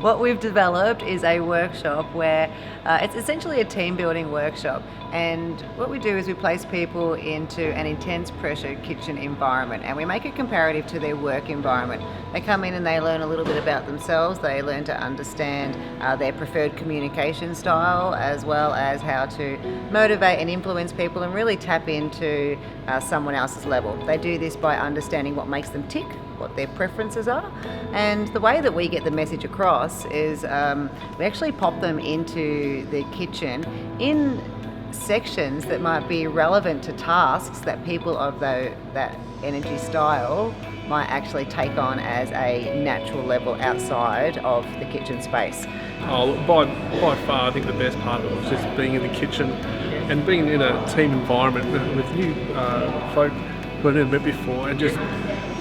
What we've developed is a workshop where it's essentially a team building workshop, and what we do is we place people into an intense pressure kitchen environment and we make it comparative to their work environment. They come in and they learn a little bit about themselves, they learn to understand their preferred communication style, as well as how to motivate and influence people and really tap into someone else's level. They do this by understanding what makes them tick, what their preferences are, and the way that we get the message across is we actually pop them into the kitchen in sections that might be relevant to tasks that people of that energy style might actually take on as a natural level outside of the kitchen space. By far, I think the best part of it was just being in the kitchen and being in a team environment with new folk who I've never met before, and just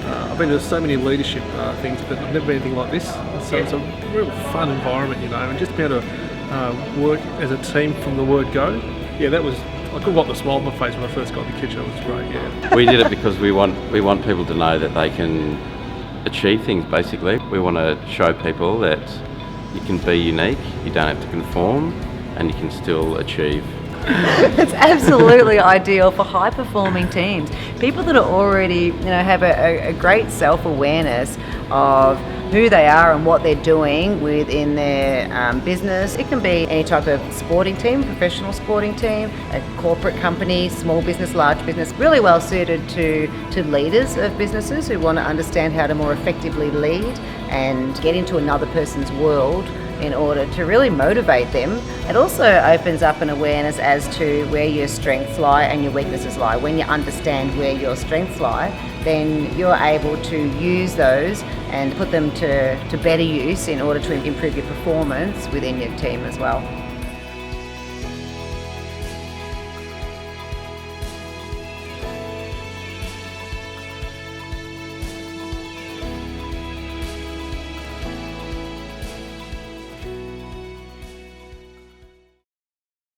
I've been to so many leadership things, but I've never been anything like this. So it's a real fun environment, and just be able to work as a team from the word go. Yeah, that was. I couldn't got the smile on my face when I first got in the kitchen. It was great. Yeah. We did it because we want people to know that they can achieve things. Basically, we want to show people that you can be unique, you don't have to conform, and you can still achieve. It's absolutely ideal for high-performing teams. People that are already, have a great self-awareness of who they are and what they're doing within their business. It can be any type of sporting team, professional sporting team, a corporate company, small business, large business, really well suited to leaders of businesses who want to understand how to more effectively lead and get into another person's world in order to really motivate them. It also opens up an awareness as to where your strengths lie and your weaknesses lie. When you understand where your strengths lie, then you're able to use those and put them to better use in order to improve your performance within your team as well.